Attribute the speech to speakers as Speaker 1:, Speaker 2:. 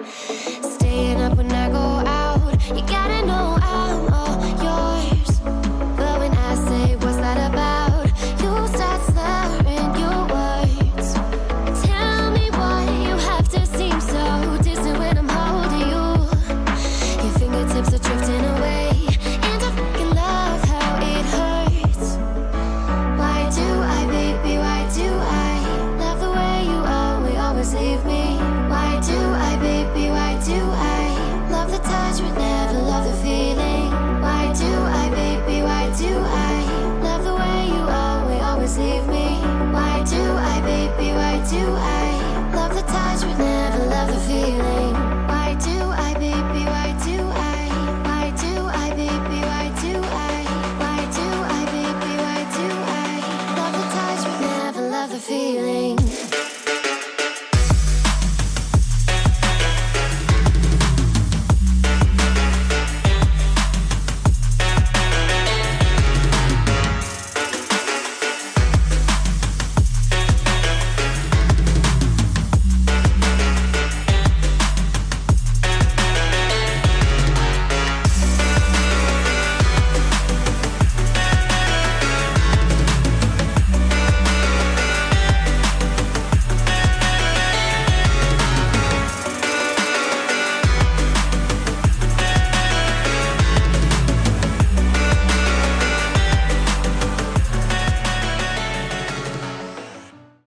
Speaker 1: Staying up when I go out, you gotta know I'm all yours. But when I say what's that about, you start slurring your words. Tell me why you have to seem so distant when I'm holding you. Your fingertips are drifting away, and I fucking love how it hurts. Why do I, baby, why do I love the way you always leave me? Why do I, baby, why do I love the touch but never love the feel?